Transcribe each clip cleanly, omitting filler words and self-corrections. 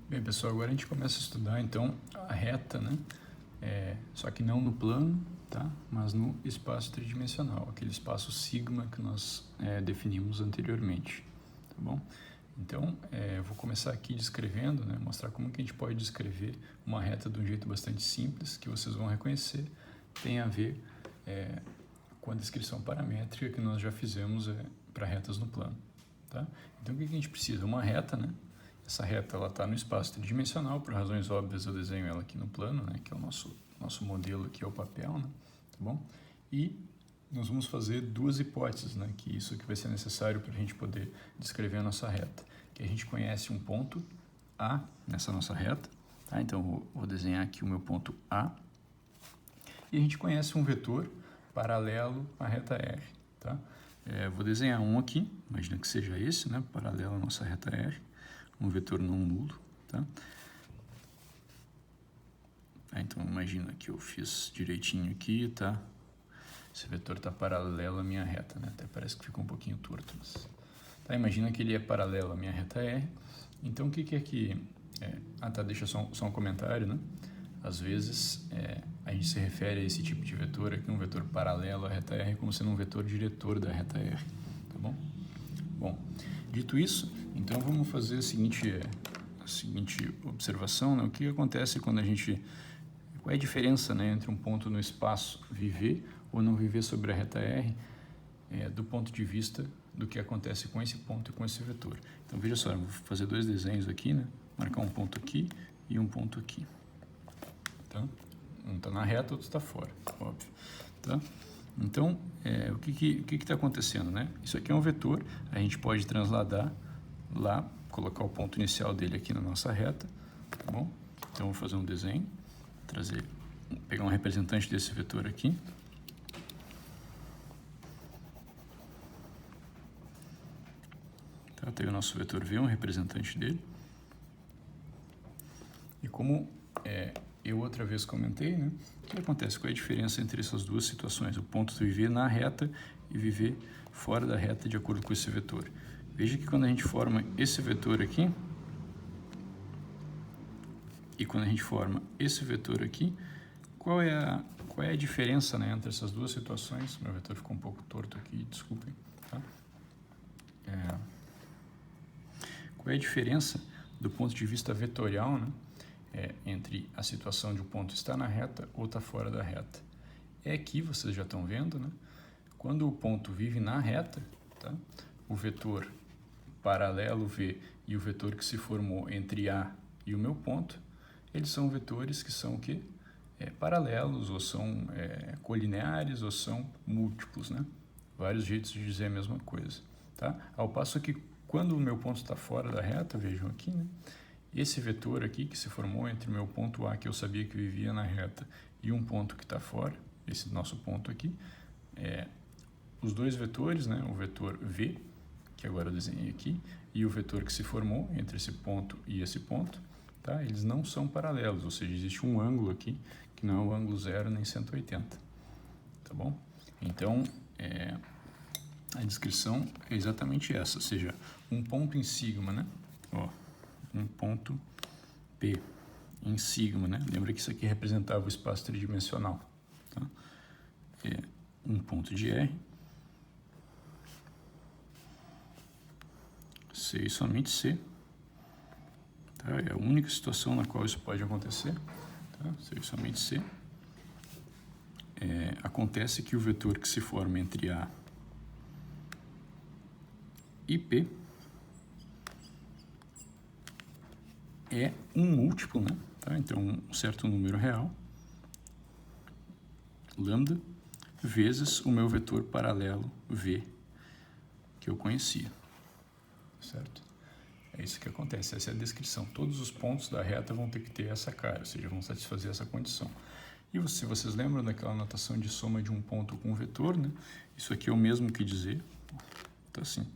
Bem, pessoal, agora a gente começa a estudar, então, a reta, né? Só que não no plano, tá? Mas no espaço tridimensional, aquele espaço sigma que nós definimos anteriormente, tá bom? Então, eu vou começar aqui descrevendo, né? Mostrar como que a gente pode descrever uma reta de um jeito bastante simples, que vocês vão reconhecer, tem a ver com a descrição paramétrica que nós já fizemos para retas no plano, tá? Então, o que a gente precisa? Uma reta, né? Essa reta está no espaço tridimensional, por razões óbvias eu desenho ela aqui no plano, né, que é o nosso modelo aqui, é o papel, né, tá bom? E nós vamos fazer duas hipóteses, né, que isso que vai ser necessário para a gente poder descrever a nossa reta. Que a gente conhece um ponto A nessa nossa reta, tá? Então vou desenhar aqui o meu ponto A. E a gente conhece um vetor paralelo à reta R, tá? Vou desenhar um aqui, imagina que seja esse, né, paralelo à nossa reta R. Um vetor não nulo, tá? Então, imagina que eu fiz direitinho aqui, tá? Esse vetor está paralelo à minha reta, né? Até parece que ficou um pouquinho torto, mas... Tá, imagina que ele é paralelo à minha reta R. Então, o que é que... deixa só um comentário, né? Às vezes, a gente se refere a esse tipo de vetor aqui, um vetor paralelo à reta R, como sendo um vetor diretor da reta R, tá bom? Bom, dito isso, então vamos fazer a seguinte observação, né? O que acontece quando a gente... Qual é a diferença, né, entre um ponto no espaço viver ou não viver sobre a reta R do ponto de vista do que acontece com esse ponto e com esse vetor. Então veja só, eu vou fazer dois desenhos aqui, né? Marcar um ponto aqui e um ponto aqui. Tá? Um está na reta, outro está fora, óbvio. Tá? Então, o que está acontecendo, né? Isso aqui é um vetor, a gente pode transladar lá, colocar o ponto inicial dele aqui na nossa reta, tá bom? Então, vou fazer um desenho, pegar um representante desse vetor aqui. Tá? Tem o nosso vetor V, um representante dele. E como eu outra vez comentei, né? O que acontece? Qual é a diferença entre essas duas situações? O ponto de viver na reta e viver fora da reta de acordo com esse vetor. Veja que quando a gente forma esse vetor aqui e quando a gente forma esse vetor aqui, qual é a diferença, né, entre essas duas situações? Meu vetor ficou um pouco torto aqui, desculpem. Tá? Qual é a diferença do ponto de vista vetorial, né? Entre a situação de um ponto estar na reta ou estar fora da reta. Aqui, vocês já estão vendo, né? Quando o ponto vive na reta, tá? O vetor paralelo V e o vetor que se formou entre A e o meu ponto, eles são vetores que são o quê? Paralelos, ou são colineares, ou são múltiplos, né? Vários jeitos de dizer a mesma coisa, tá? Ao passo que quando o meu ponto está fora da reta, vejam aqui, né? Esse vetor aqui que se formou entre o meu ponto A, que eu sabia que vivia na reta, e um ponto que está fora, esse nosso ponto aqui, os dois vetores, né, o vetor V, que agora eu desenhei aqui, e o vetor que se formou entre esse ponto e esse ponto, tá, eles não são paralelos, ou seja, existe um ângulo aqui, que não é o ângulo 0 nem 180, tá bom? Então, a descrição é exatamente essa, ou seja, um ponto em sigma, né, um ponto P em sigma, né? Lembra que isso aqui representava o espaço tridimensional, tá? Um ponto de R, C e somente C, tá? É a única situação na qual isso pode acontecer, tá? C e somente C. Acontece que o vetor que se forma entre A e P é um múltiplo, né? Tá? Então, um certo número real, lambda, vezes o meu vetor paralelo V, que eu conhecia, certo? É isso que acontece, essa é a descrição. Todos os pontos da reta vão ter que ter essa cara, ou seja, vão satisfazer essa condição. E se vocês lembram daquela notação de soma de um ponto com um vetor, né? Isso aqui é o mesmo que dizer, tá assim,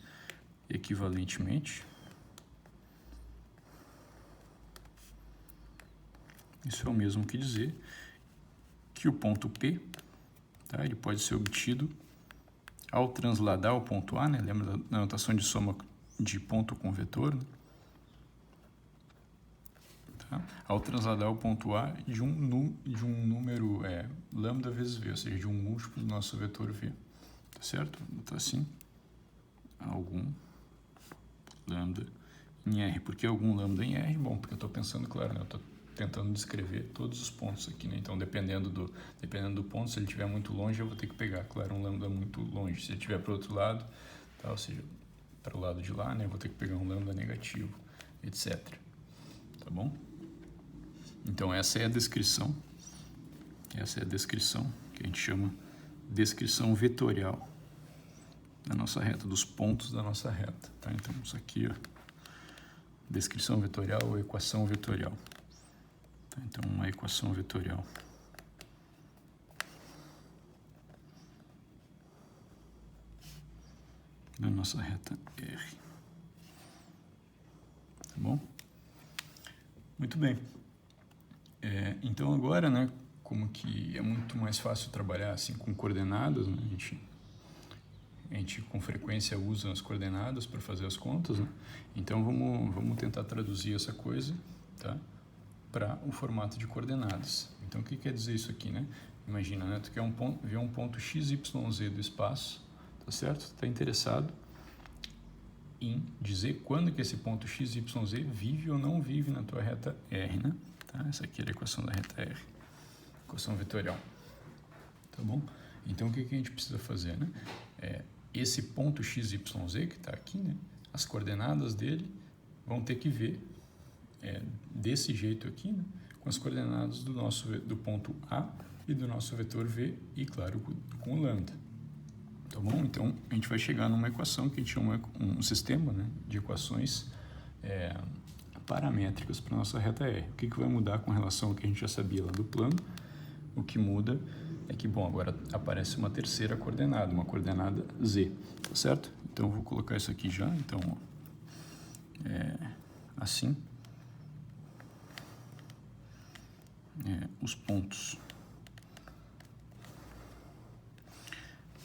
equivalentemente, isso é o mesmo que dizer que o ponto P, tá, ele pode ser obtido ao transladar o ponto A, né? Lembra da notação de soma de ponto com vetor, né? tá? Ao trasladar o ponto A de um número lambda vezes v, ou seja, de um múltiplo do nosso vetor v, tá certo? Então assim, algum lambda em R. Por que algum lambda em R? Bom, porque eu estou pensando, claro, né? Eu estou tentando descrever todos os pontos aqui, né? Então, dependendo do ponto, se ele estiver muito longe, eu vou ter que pegar, claro, um lambda muito longe. Se ele estiver para o outro lado, tá? Ou seja, para o lado de lá, né? Eu vou ter que pegar um lambda negativo, etc. Tá bom? Então, essa é a descrição. Essa é a descrição que a gente chama descrição vetorial da nossa reta, dos pontos da nossa reta, tá? Então, isso aqui, ó, descrição vetorial ou equação vetorial. Tá? Então, uma equação vetorial. Da nossa reta R. Tá bom? Muito bem. Então, agora, né, como que é muito mais fácil trabalhar assim com coordenadas, né? A gente com frequência usa as coordenadas para fazer as contas, né? Então vamos tentar traduzir essa coisa, tá, para o formato de coordenadas. Então o que quer dizer isso aqui, né? Imagina, né, tu quer ver um ponto x, y, z do espaço, tá certo? Tu está interessado em dizer quando que esse ponto x, y, z vive ou não vive na tua reta R, né? Tá? Essa aqui é a equação da reta R, equação vetorial, tá bom? Então o que a gente precisa fazer, né? Esse ponto x, y, z que está aqui, né? As coordenadas dele vão ter que ver desse jeito aqui, né? Com as coordenadas do ponto A e do nosso vetor v e, claro, com o lambda. Tá bom? Então, a gente vai chegar numa equação que a gente chama um sistema, né, de equações paramétricas para a nossa reta R. O que vai mudar com relação ao que a gente já sabia lá do plano? O que muda é que, bom, agora aparece uma terceira coordenada, uma coordenada z, tá certo? Então, eu vou colocar isso aqui já. Então, assim, os pontos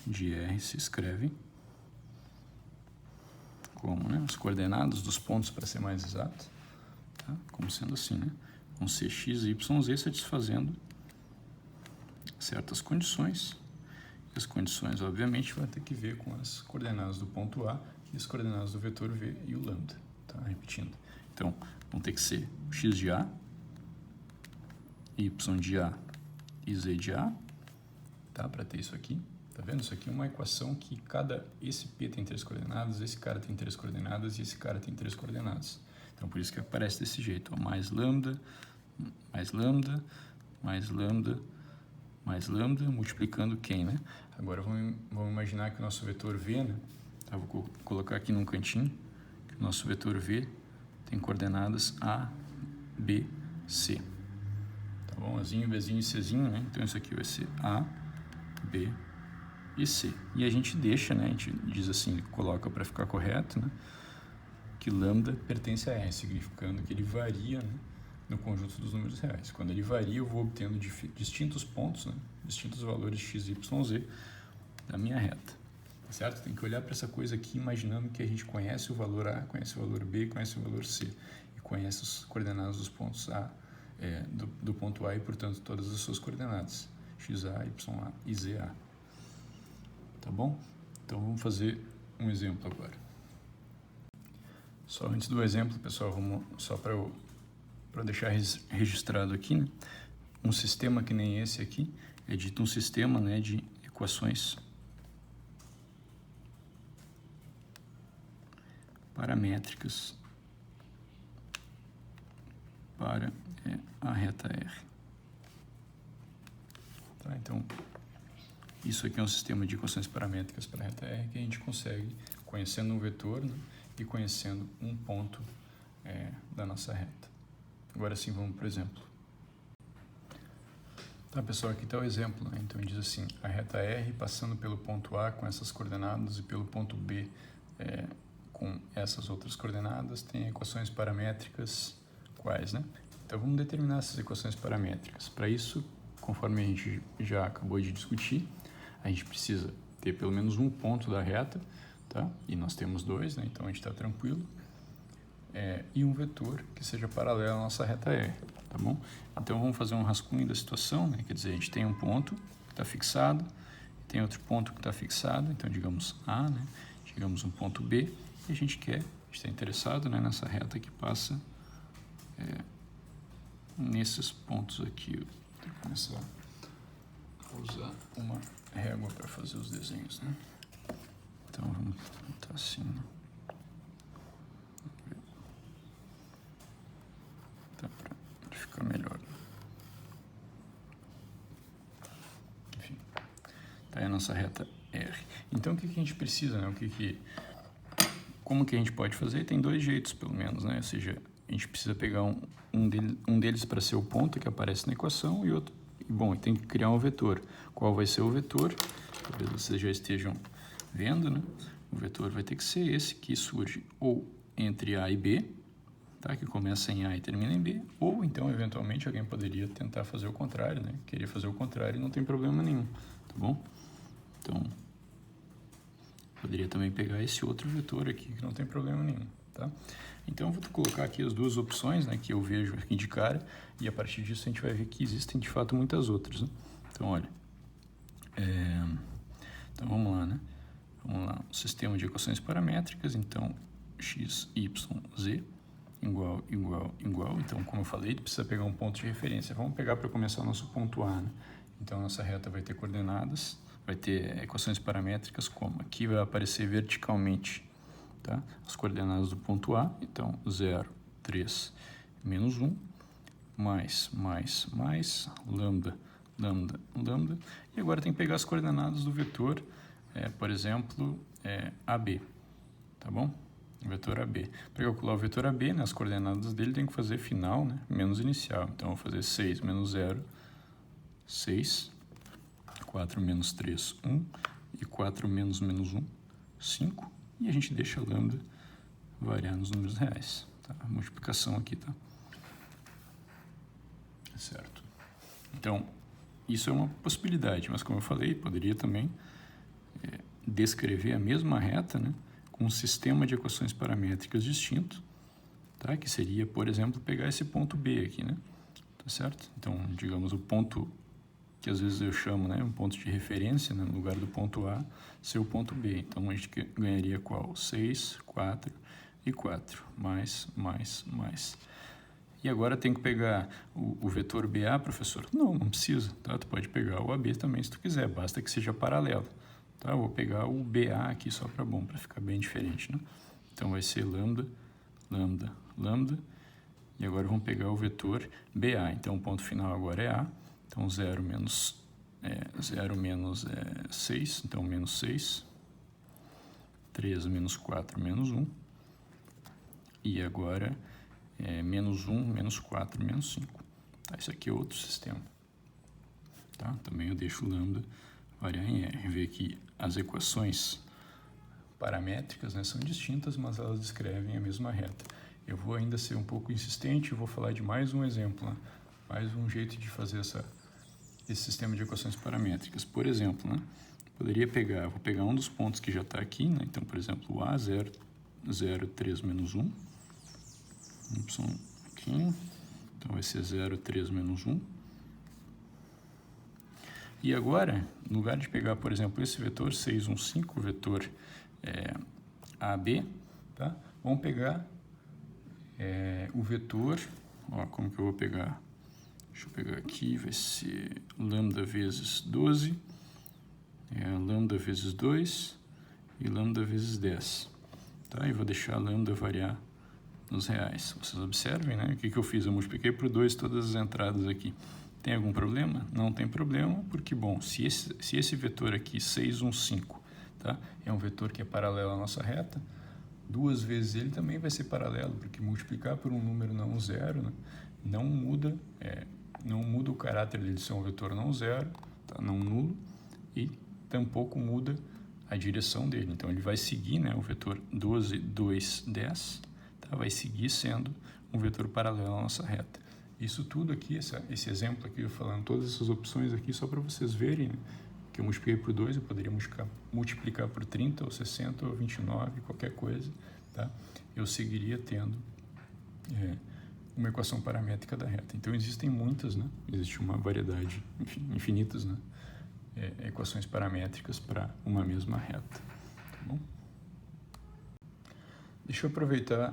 de R se escrevem como, né, as coordenadas dos pontos, para ser mais exato, tá? Como sendo assim, né? Vão ser x, y, z satisfazendo certas condições. E as condições, obviamente, vão ter que ver com as coordenadas do ponto A e as coordenadas do vetor v e o lambda, tá? Repetindo. Então, vão ter que ser x de A, y de A e z de A, tá? Para ter isso aqui. Tá vendo? Isso aqui é uma equação que esse P tem 3 coordenadas, esse cara tem 3 coordenadas e esse cara tem 3 coordenadas. Então, por isso que aparece desse jeito, ó, mais lambda, mais lambda, mais lambda, mais lambda, multiplicando quem, né? Agora, vamos imaginar que o nosso vetor V, né? Tá, vou colocar aqui num cantinho, que o nosso vetor V tem coordenadas A, B, C. Tá bom? Azinho, Bzinho e Czinho, né? Então, isso aqui vai ser A, B e C. E a gente deixa, né? A gente diz assim, coloca para ficar correto, né? Que lambda pertence a R, significando que ele varia, né, no conjunto dos números reais. Quando ele varia, eu vou obtendo distintos pontos, né? Distintos valores x, y, z da minha reta. Tá certo? Tem que olhar para essa coisa aqui imaginando que a gente conhece o valor A, conhece o valor B, conhece o valor C e conhece as coordenadas dos pontos A, do ponto A e, portanto, todas as suas coordenadas, xa, ya e za. Tá bom? Então, vamos fazer um exemplo agora. Só antes do exemplo, pessoal, só para deixar registrado aqui, né? Um sistema que nem esse aqui é dito um sistema, né, de equações paramétricas para a reta R. Tá? Então, isso aqui é um sistema de equações paramétricas para a reta R que a gente consegue conhecendo um vetor, né, e conhecendo um ponto da nossa reta. Agora sim, vamos para o exemplo. Tá, pessoal, aqui está o exemplo, né? Então, ele diz assim, a reta R passando pelo ponto A com essas coordenadas e pelo ponto B com essas outras coordenadas tem equações paramétricas quais, né? Então, vamos determinar essas equações paramétricas. Para isso, conforme a gente já acabou de discutir, a gente precisa ter pelo menos um ponto da reta, tá? E nós temos 2, né? Então, a gente está tranquilo. e um vetor que seja paralelo à nossa reta R, tá bom? Então vamos fazer um rascunho da situação, né? Quer dizer, a gente tem um ponto que está fixado, tem outro ponto que está fixado, então digamos A, né? Digamos um ponto B, e a gente está interessado, né, nessa reta que passa nesses pontos aqui. Eu tenho que começar a usar uma régua para fazer os desenhos, né? Então vamos botar assim, né? Tá, para ficar melhor. Enfim, tá aí a nossa reta R. Então o que a gente precisa, né? Como que a gente pode fazer? Tem dois jeitos, pelo menos, né? Ou seja, a gente precisa pegar um deles para ser o ponto que aparece na equação e outro. Bom, tem que criar um vetor. Qual vai ser o vetor? Talvez vocês já estejam vendo, né? O vetor vai ter que ser esse que surge ou entre A e B, tá? Que começa em A e termina em B, ou então, eventualmente, alguém poderia tentar fazer o contrário, né? Querer fazer o contrário e não tem problema nenhum, tá bom? Então, poderia também pegar esse outro vetor aqui, que não tem problema nenhum, tá? Então, eu vou colocar aqui as duas opções, né, que eu vejo aqui de cara, e a partir disso a gente vai ver que existem, de fato, muitas outras, né? Então, olha, então vamos lá, né? Vamos lá, um sistema de equações paramétricas, então, x, y, z, igual. Então, como eu falei, precisa pegar um ponto de referência. Vamos pegar para começar o nosso ponto A, né? Então, nossa reta vai ter coordenadas, vai ter equações paramétricas como? Aqui vai aparecer verticalmente, tá? As coordenadas do ponto A, então 0, 3, menos 1, mais, lambda. E agora tem que pegar as coordenadas do vetor, por exemplo, AB, tá bom? O vetor AB. Para calcular o vetor AB, né, as coordenadas dele tem que fazer final, né, menos inicial. Então, eu vou fazer 6 menos 0, 6, 4 menos 3, 1, e 4 menos 1, 5, e a gente deixa a lambda variar nos números reais, tá? A multiplicação aqui, tá? Certo. Então, isso é uma possibilidade, mas como eu falei, poderia também descrever a mesma reta, né, com um sistema de equações paramétricas distinto, tá? Que seria, por exemplo, pegar esse ponto B aqui, né? Tá certo? Então, digamos, o ponto que às vezes eu chamo, né, um ponto de referência, né, no lugar do ponto A, ser o ponto B. Então, a gente ganharia qual? 6, 4 e 4, mais. E agora tem que pegar o vetor BA, professor? Não precisa, tá? Tu pode pegar o AB também se tu quiser, basta que seja paralelo, tá? Eu vou pegar o BA aqui só para ficar bem diferente, né? Então, vai ser lambda, e agora vamos pegar o vetor BA. Então, o ponto final agora é A. Então, 0 menos 6, então menos 6, 3 menos 4, menos 1, e agora menos 1, menos 4, menos 5. Tá, isso aqui é outro sistema. Tá? Também eu deixo o lambda variar em R. Vê que as equações paramétricas, né, são distintas, mas elas descrevem a mesma reta. Eu vou ainda ser um pouco insistente e vou falar de mais um exemplo, né? Mais um jeito de fazer esse sistema de equações paramétricas. Por exemplo, né, vou pegar um dos pontos que já está aqui, né? Então, por exemplo, o A, 0, 3, menos 1. Y aqui. Então, vai ser 0, 3, menos 1. E agora, no lugar de pegar, por exemplo, esse vetor 6, 1, 5, o vetor AB, tá? Vamos pegar o vetor, ó, como que eu vou pegar? Deixa eu pegar aqui, vai ser lambda vezes 12, lambda vezes 2 e lambda vezes 10. Tá? E vou deixar a lambda variar nos reais. Vocês observem, né? O que eu fiz? Eu multipliquei por 2 todas as entradas aqui. Tem algum problema? Não tem problema, porque, bom, se esse vetor aqui, 6, 1, 5, tá? É um vetor que é paralelo à nossa reta, duas vezes ele também vai ser paralelo, porque multiplicar por um número não zero, né, não muda o caráter dele ser um vetor não zero, tá, não nulo, e tampouco muda a direção dele. Então, ele vai seguir, né, o vetor 12, 2, 10, tá, vai seguir sendo um vetor paralelo à nossa reta. Isso tudo aqui, esse exemplo aqui, eu falando todas essas opções aqui, só para vocês verem, né, que eu multipliquei por 2, eu poderia multiplicar por 30, ou 60, ou 29, qualquer coisa, tá? Eu seguiria tendo uma equação paramétrica da reta. Então existem muitas, né? Existe uma variedade, enfim, infinitas, né? Equações paramétricas para uma mesma reta. Tá bom? Deixa eu aproveitar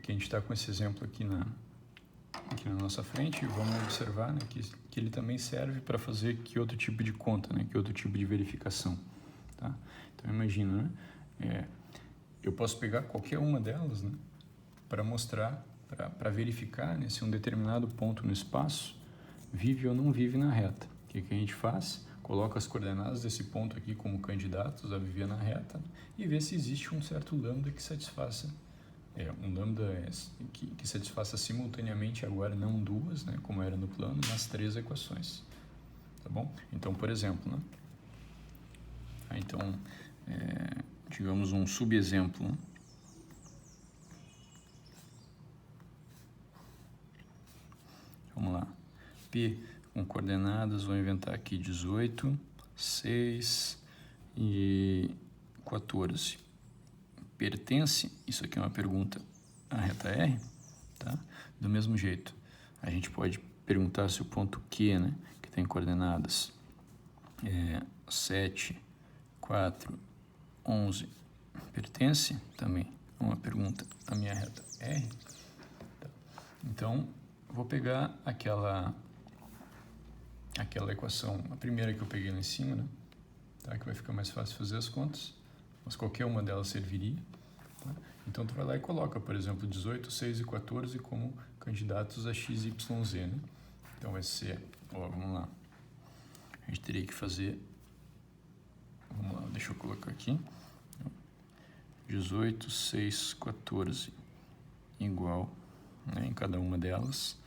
que a gente está com esse exemplo aqui na nossa frente e vamos observar, né, que ele também serve para fazer que outro tipo de conta, né? Que outro tipo de verificação. Tá? Então imagina, né? Eu posso pegar qualquer uma delas, né, para mostrar, para verificar, né, se um determinado ponto no espaço vive ou não vive na reta. O que a gente faz? Coloca as coordenadas desse ponto aqui como candidatos a viver na reta, né, e vê se existe um certo lambda que satisfaça, um lambda que satisfaça simultaneamente agora não duas, né, como era no plano, mas 3 equações. Tá bom? Então, por exemplo, né? Então, digamos um subexemplo, né? Vamos lá. P com coordenadas, vou inventar aqui 18, 6 e 14. Pertence, isso aqui é uma pergunta, à reta R, tá? Do mesmo jeito, a gente pode perguntar se o ponto Q, né, que tem coordenadas 7, 4, 11, pertence também a uma pergunta à minha reta R. Tá? Então, vou pegar aquela equação, a primeira que eu peguei lá em cima, né? Tá? Que vai ficar mais fácil fazer as contas, mas qualquer uma delas serviria. Tá? Então, tu vai lá e coloca, por exemplo, 18, 6 e 14 como candidatos a x, y, z, né? Então, vai ser, vamos lá, a gente teria que fazer, vamos lá, deixa eu colocar aqui, 18, 6, 14 igual, né, em cada uma delas,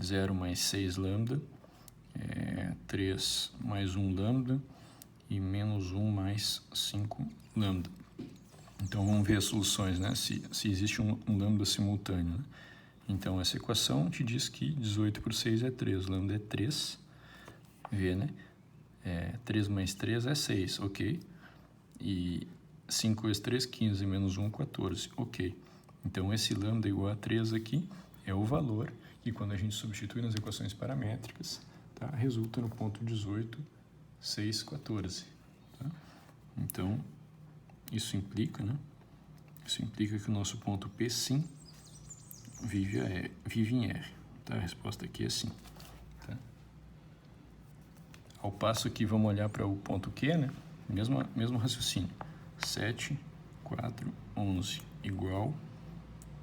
0 mais 6 lambda, 3 mais 1 lambda e menos 1 mais 5 lambda. Então, vamos ver as soluções, né? Se existe um lambda simultâneo, né? Então, essa equação te diz que 18 por 6 é 3, lambda é 3, vê, né? 3 mais 3 é 6, ok. E 5 vezes 3, 15, menos 1, 14, ok. Então, esse lambda igual a 3 aqui é o valor que, quando a gente substitui nas equações paramétricas, tá, resulta no ponto 18, 6, 14. Tá? Então, isso implica, né? Isso implica que o nosso ponto P, sim, vive em R. Tá? A resposta aqui é sim. Tá? Ao passo que vamos olhar para o ponto Q, né? Mesmo raciocínio. 7, 4, 11 igual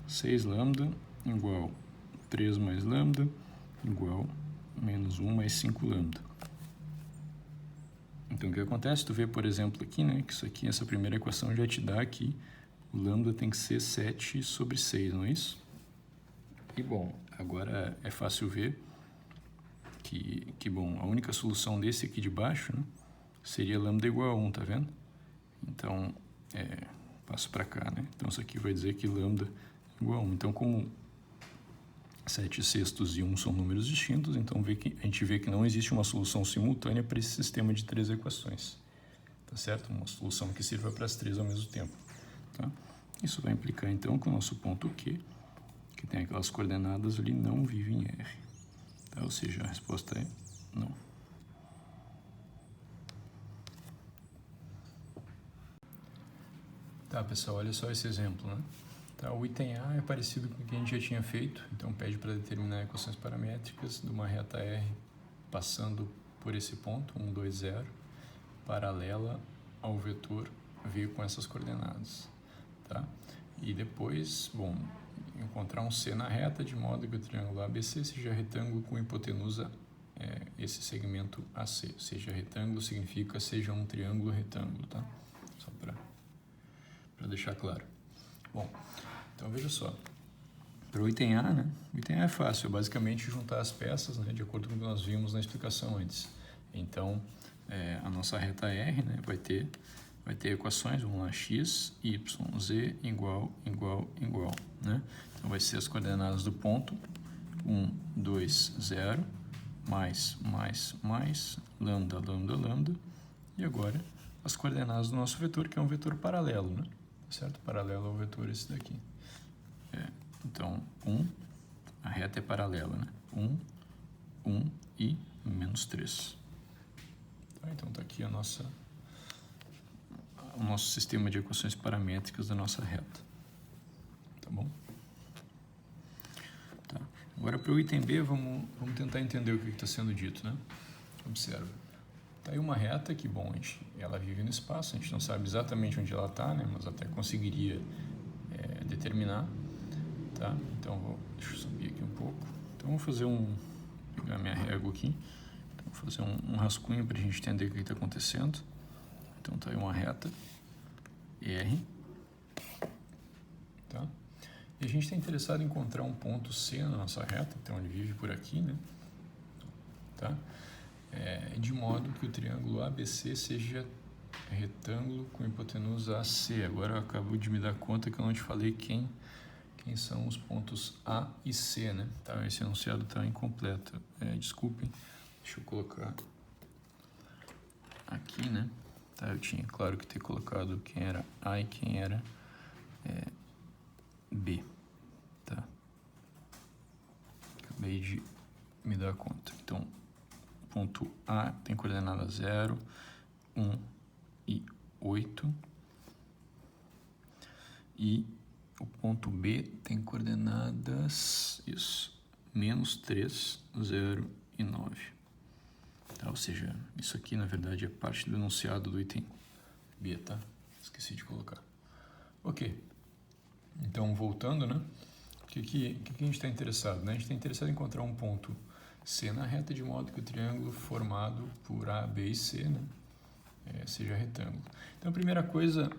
6 lambda igual 3 mais lambda igual menos 1 mais 5 lambda. Então, o que acontece? Tu vê, por exemplo, aqui, né, que isso aqui, essa primeira equação já te dá que o lambda tem que ser 7 sobre 6, não é isso? E, bom, agora é fácil ver que bom, a única solução desse aqui de baixo, né, seria lambda igual a 1, tá vendo? Então, passo para cá, né? Então, isso aqui vai dizer que lambda igual a 1. Então, como 7 sextos e 1 são números distintos, então a gente vê que não existe uma solução simultânea para esse sistema de 3 equações. Tá certo? Uma solução que sirva para as 3 ao mesmo tempo. Tá? Isso vai implicar, então, que o nosso ponto Q, que tem aquelas coordenadas ali, não vive em R. Tá? Ou seja, a resposta é não. Tá, pessoal, olha só esse exemplo, né? Tá, o item A é parecido com o que a gente já tinha feito, então pede para determinar equações paramétricas de uma reta R passando por esse ponto, 1, 2, 0, paralela ao vetor V com essas coordenadas. Tá? E depois, bom, encontrar um C na reta de modo que o triângulo ABC seja retângulo com hipotenusa esse segmento AC. Ou seja, retângulo significa seja um triângulo retângulo, tá? Só para deixar claro. Bom, então veja só. Para o item A, né? O item A é fácil, é basicamente juntar as peças, né, de acordo com o que nós vimos na explicação antes. Então, a nossa reta R, né, vai ter equações, vamos lá, x, y, z igual, né? Então, vai ser as coordenadas do ponto 1, 2, 0, mais, lambda, lambda, e agora as coordenadas do nosso vetor, que é um vetor paralelo, né? Certo? Paralelo ao vetor esse daqui. Então, 1, a reta é paralela, né? 1, 1 e menos 3. Tá? Então, está aqui o nosso sistema de equações paramétricas da nossa reta. Tá bom? Tá. Agora, para o item B, vamos tentar entender o que está sendo dito, né? Observa. Está aí uma reta que, bom, ela vive no espaço, a gente não sabe exatamente onde ela está, né? Mas até conseguiria determinar. Tá? Então, deixa eu subir aqui um pouco. Então, vou fazer pegar minha régua aqui. Então, vou fazer um rascunho para a gente entender o que está acontecendo. Então, está aí uma reta R. Tá? E a gente está interessado em encontrar um ponto C na nossa reta. Então, ele vive por aqui, né? Tá? De modo que o triângulo ABC seja retângulo com hipotenusa AC. Agora eu acabo de me dar conta que eu não te falei quem são os pontos A e C, né? Tá, esse enunciado está incompleto. Desculpem, deixa eu colocar aqui, né? Tá, eu tinha, claro, que ter colocado quem era A e quem era B. Tá? Acabei de me dar conta. Então, ponto A tem coordenada 0, 1 e 8. E o ponto B tem coordenadas, menos 3, 0 e 9. Tá? Ou seja, isso aqui, na verdade, é parte do enunciado do item B, tá? Esqueci de colocar. Ok. Então, voltando, né? O que a gente está interessado? Né? A gente está interessado em encontrar um ponto C na reta, de modo que o triângulo formado por A, B e C, né, seja retângulo. Então, a primeira coisa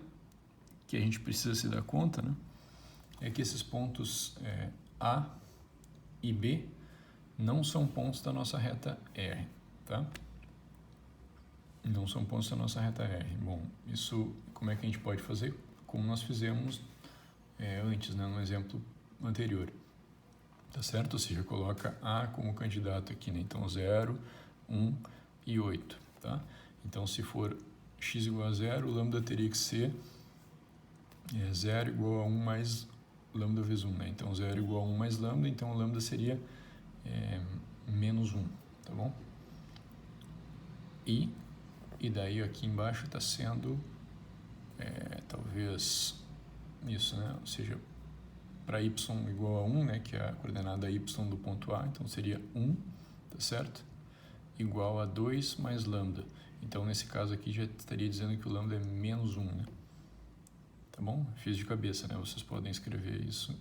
que a gente precisa se dar conta, né, é que esses pontos A e B não são pontos da nossa reta R, tá? Não são pontos da nossa reta R. Bom, isso como é que a gente pode fazer? Como nós fizemos antes, né, no exemplo anterior. Tá certo? Ou seja, coloca A como candidato aqui, né? Então, 0, 1 e 8, tá? Então, se for x igual a 0, o lambda teria que ser 0 igual a 1 mais lambda vezes 1, né? Então, 0 igual a 1 mais lambda, então o lambda seria menos 1, tá bom? E daí aqui embaixo está sendo talvez isso, né? Ou seja, para y igual a 1, né, que é a coordenada y do ponto A, então seria 1, tá certo? Igual a 2 mais lambda. Então, nesse caso aqui, já estaria dizendo que o lambda é menos 1, né? Tá bom? Fiz de cabeça, né? Vocês podem escrever isso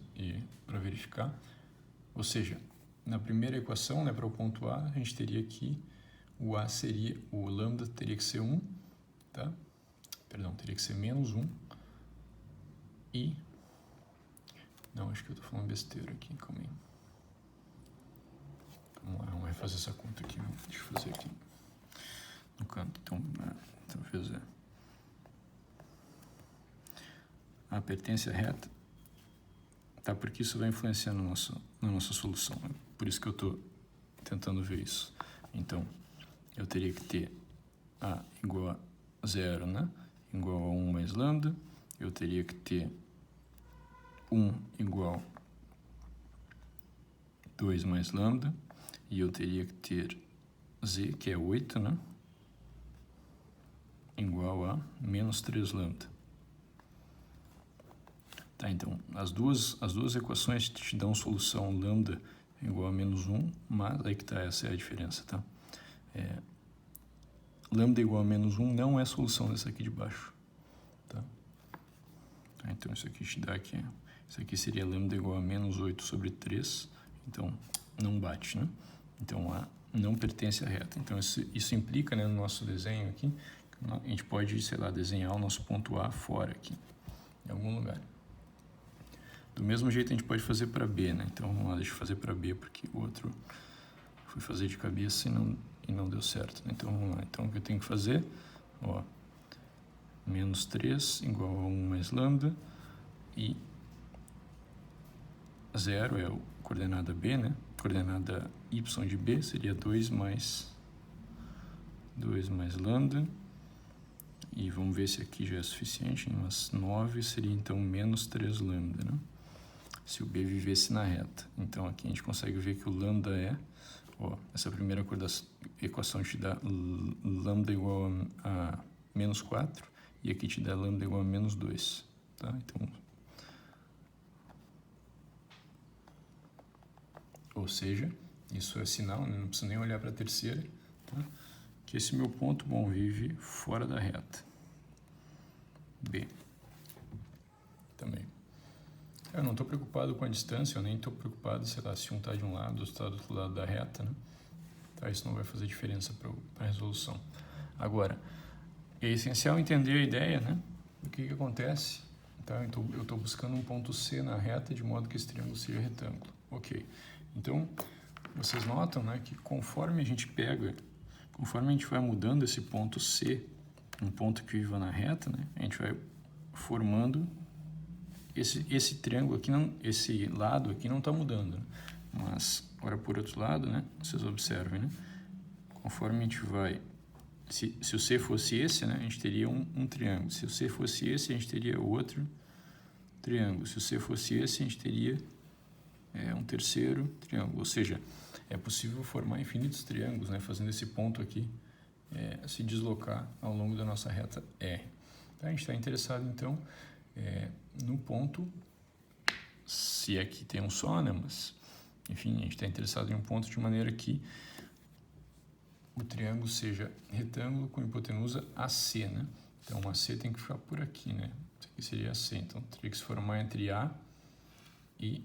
para verificar. Ou seja, na primeira equação, né, para o ponto A, a gente teria que o lambda teria que ser 1, tá? Perdão, teria que ser menos 1 e... Não, acho que eu tô falando besteira aqui, calma aí. Vamos lá, vamos refazer essa conta aqui. Deixa eu fazer aqui no canto. Então, talvez A pertence à reta, tá? Porque isso vai influenciar na nossa solução. Né? Por isso que eu tô tentando ver isso. Então, eu teria que ter A igual a 0, né? Igual a 1 mais lambda. Eu teria que ter 1 igual a 2 mais lambda, e eu teria que ter z, que é 8, né? Igual a menos 3 lambda. Tá, então, as duas equações te dão solução lambda igual a menos 1, mas aí que tá, essa é a diferença, tá? Lambda igual a menos 1 não é solução dessa aqui de baixo, tá? Então, isso aqui te dá aqui... Isso aqui seria lambda igual a menos 8 sobre 3, então não bate, né? Então A não pertence à reta. Então isso implica, né, no nosso desenho aqui, a gente pode, sei lá, desenhar o nosso ponto A fora aqui, em algum lugar. Do mesmo jeito a gente pode fazer para B, né? Então vamos lá, deixa eu fazer para B, porque o outro fui fazer de cabeça e não deu certo, né? Então vamos lá, então o que eu tenho que fazer? Ó, menos 3 igual a 1 mais lambda, e 0 é a coordenada B, né? Coordenada y de B seria 2 mais lambda. E vamos ver se aqui já é suficiente. Mas 9 seria então menos 3 lambda, né? se o B vivesse na reta. Então aqui a gente consegue ver que o lambda é, ó, essa primeira equação te dá lambda igual a menos 4 e aqui te dá lambda igual a menos 2. Tá? Então, ou seja, isso é sinal, né? Não preciso nem olhar para a terceira, tá? Que esse meu ponto, bom, vive fora da reta. B. Também. Eu não estou preocupado com a distância, eu nem estou preocupado, sei lá, se um está de um lado, outro está do outro lado da reta, né? Tá? Isso não vai fazer diferença para a resolução. Agora, é essencial entender a ideia, né? O que acontece, tá? Então, eu estou buscando um ponto C na reta de modo que esse triângulo seja retângulo. Ok. Então, vocês notam, né, que conforme a gente vai mudando esse ponto C, um ponto que viva na reta, né, a gente vai formando esse triângulo aqui, esse lado aqui não está mudando, né? Mas, agora por outro lado, né, vocês observem, né, conforme a gente vai, se o C fosse esse, né, a gente teria um triângulo, se o C fosse esse, a gente teria outro triângulo, se o C fosse esse, a gente teria um terceiro triângulo, ou seja, é possível formar infinitos triângulos, né, fazendo esse ponto aqui se deslocar ao longo da nossa reta R. Tá? A gente está interessado, então, no ponto, se é que tem um só, né, mas, enfim, a gente está interessado em um ponto de maneira que o triângulo seja retângulo com hipotenusa AC, né? Então, o AC tem que ficar por aqui, né? Isso aqui seria AC, então teria que se formar entre A e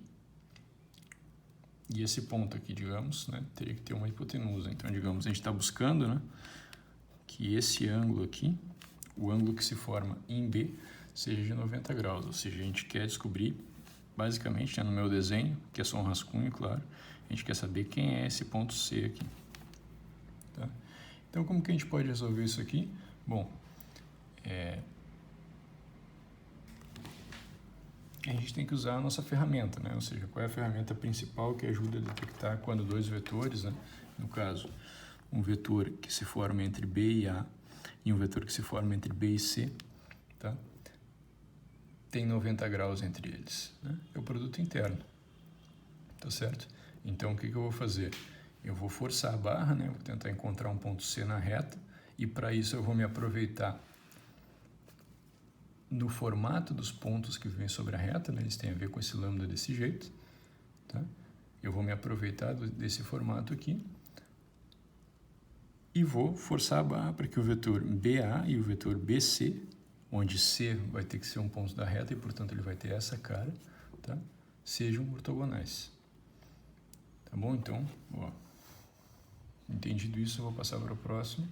esse ponto aqui, digamos, né, teria que ter uma hipotenusa. Então, digamos, a gente está buscando, né, que esse ângulo aqui, o ângulo que se forma em B, seja de 90 graus. Ou seja, a gente quer descobrir, basicamente, né, no meu desenho, que é só um rascunho, claro, a gente quer saber quem é esse ponto C aqui. Tá? Então, como que a gente pode resolver isso aqui? Bom, a gente tem que usar a nossa ferramenta, né? Ou seja, qual é a ferramenta principal que ajuda a detectar quando dois vetores, né? No caso, um vetor que se forma entre B e A e um vetor que se forma entre B e C, tá? Tem 90 graus entre eles, né? É o produto interno, tá certo? Então, o que eu vou fazer? Eu vou forçar a barra, né? Vou tentar encontrar um ponto C na reta e para isso eu vou me aproveitar no formato dos pontos que vêm sobre a reta, né? Eles têm a ver com esse lambda desse jeito, tá? Eu vou me aproveitar desse formato aqui e vou forçar a barra para que o vetor BA e o vetor BC, onde C vai ter que ser um ponto da reta e, portanto, ele vai ter essa cara, tá? Sejam ortogonais. Tá bom? Então, ó, entendido isso, eu vou passar para o próximo,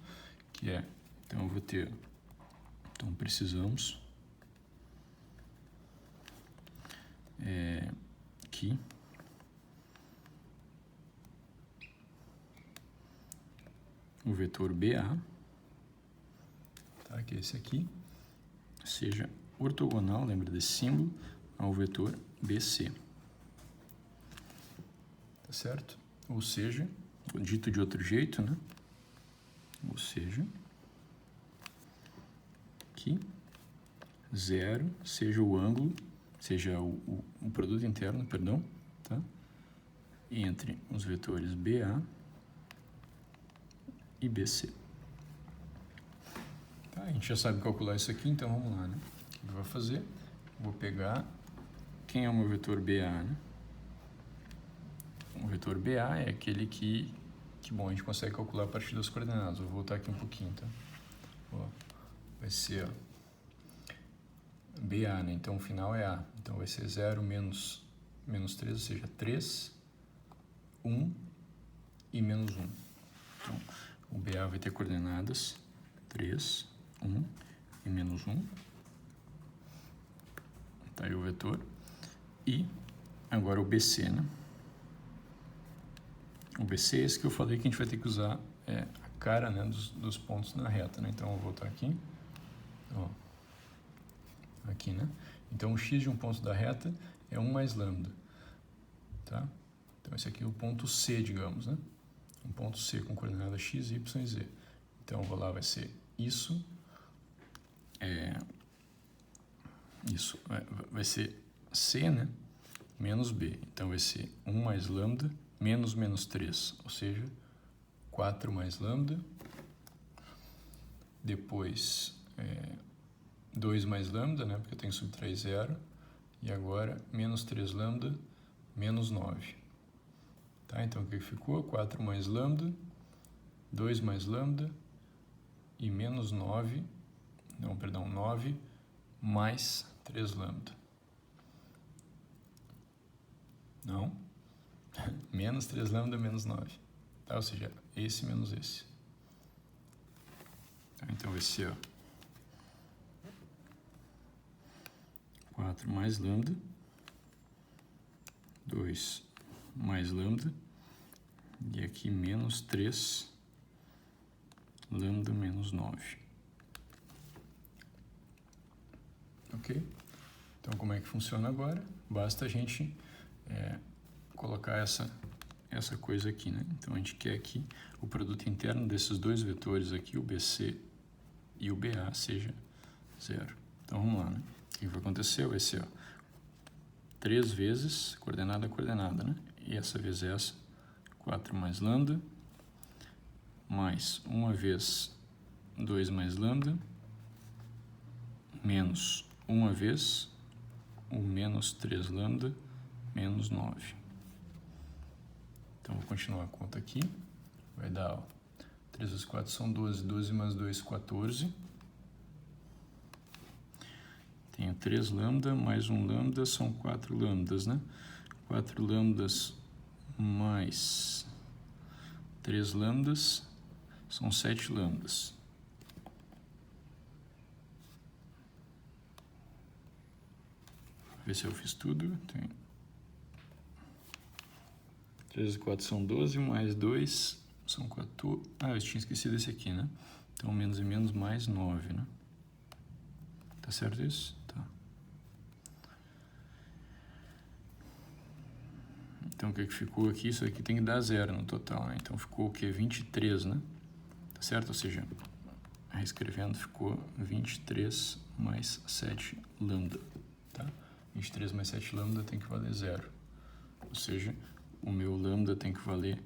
que é, então eu vou ter, então precisamos que o vetor BA, tá, que é esse aqui, seja ortogonal, lembra desse símbolo, ao vetor BC. Tá certo? Ou seja, dito de outro jeito, né? Ou seja, que 0 seja o ângulo, seja o produto interno, perdão, tá? Entre os vetores BA e BC. Tá? A gente já sabe calcular isso aqui, então vamos lá, né? O que eu vou fazer? Vou pegar quem é o meu vetor BA, né? O vetor BA é aquele que bom, a gente consegue calcular a partir das coordenadas. Vou voltar aqui um pouquinho, tá? Ó, vai ser, ó, BA, né? Então o final é A. Então vai ser 0 menos 3, ou seja, 3, 1 e menos 1. Então o BA vai ter coordenadas 3, 1 e menos 1. Tá aí o vetor. E agora o BC, né? O BC é esse que eu falei que a gente vai ter que usar a cara, né, dos pontos na reta, né? Então eu vou voltar aqui. Ó. Aqui, né? Então, o x de um ponto da reta é 1 mais lambda, tá? Então, esse aqui é o ponto C, digamos, né? Um ponto C com coordenadas x, y e z. Então, eu vou lá, vai ser isso, vai ser C, né? menos b. Então vai ser 1 mais lambda menos menos 3, ou seja, 4 mais lambda, depois 2 mais lambda, né, porque eu tenho que subtrair 0, e agora menos 3 lambda menos 9. Tá? Então o que ficou? 4 mais lambda, 2 mais lambda e menos 9, não, perdão, 9 mais 3 lambda. Não, menos 3 lambda menos 9. Tá? Ou seja, esse menos esse. Tá? Então vai ser 4 mais lambda, 2 mais lambda, e aqui menos 3 lambda menos 9. Ok? Então, como é que funciona agora? Basta a gente colocar essa coisa aqui, né? Então, a gente quer que o produto interno desses dois vetores aqui, o BC e o BA, seja 0. Então, vamos lá, né? O que vai acontecer? Vai ser 3 vezes coordenada a coordenada, né? E essa vez essa, 4 mais lambda, mais uma vez 2 mais lambda, menos uma vez o menos 3 lambda menos 9. Então, vou continuar a conta aqui. Vai dar 3 vezes 4 são 12, 12 mais 2, 14. Tenho 3 lambda mais 1 lambda, são 4 lambdas, né? 4 lambdas mais 3 lambdas são 7 lambdas. Vou ver se eu fiz tudo. Tem 3 vezes 4 são 12, mais 2 são 14. Ah, eu tinha esquecido esse aqui, né? Então, menos e menos mais 9, né? Tá certo isso? Tá. Então, o que ficou aqui? Isso aqui tem que dar 0 no total, né? Então, ficou o quê? 23, né? Tá certo? Ou seja, reescrevendo, ficou 23 mais 7 lambda, tá? 23 mais 7 lambda tem que valer 0. Ou seja, o meu lambda tem que valer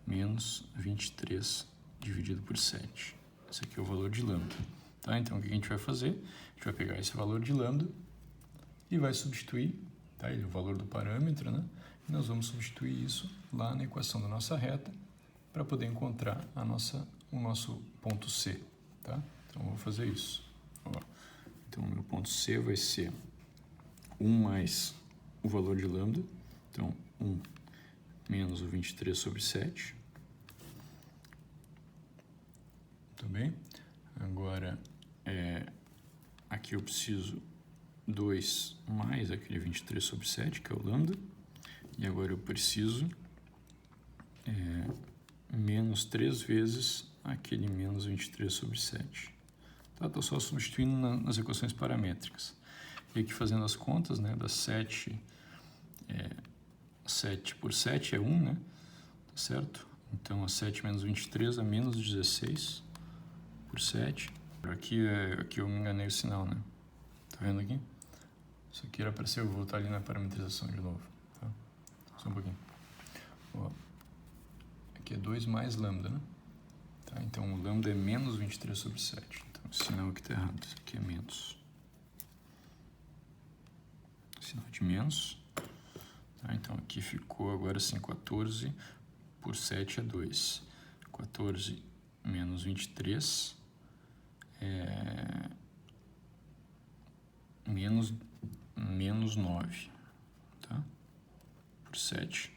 menos 23 dividido por 7. Esse aqui é o valor de lambda. Tá? Então, o que a gente vai fazer? A gente vai pegar esse valor de lambda e vai substituir, tá? Ele é o valor do parâmetro, né? E nós vamos substituir isso lá na equação da nossa reta para poder encontrar o nosso ponto C. Tá? Então, eu vou fazer isso. Ó. Então, o meu ponto C vai ser 1 mais o valor de lambda. Então, 1 menos o 23 sobre 7. Tudo bem? Agora, aqui eu preciso 2 mais aquele 23 sobre 7, que é o lambda. E agora eu preciso menos 3 vezes aquele menos 23 sobre 7. Tá? Estou só substituindo nas equações paramétricas. E aqui fazendo as contas, né, das 7 por 7 é 1, né? Tá certo? Então, a 7 menos 23 é menos 16 por 7. Aqui eu me enganei o sinal, né? Tá vendo aqui? Isso aqui era para ser, eu vou voltar ali na parametrização de novo. Tá? Só um pouquinho. Ó, aqui é 2 mais lambda, né? Tá? Então, o lambda é menos 23 sobre 7. Então, o sinal aqui tá errado. Isso aqui é menos. Sinal de menos. Tá? Então, aqui ficou agora assim, 14 por 7 é 2. 14 menos 23 é menos 9, tá? Por 7.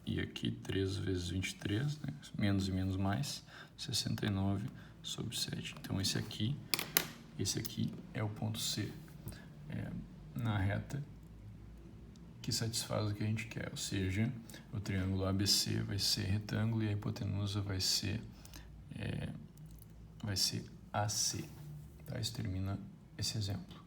E aqui 3 vezes 23, né? Menos e menos mais, 69 sobre 7. Então, esse aqui é o ponto C na reta que satisfaz o que a gente quer, ou seja, o triângulo ABC vai ser retângulo e a hipotenusa vai ser AC. Tá? Isso termina esse exemplo.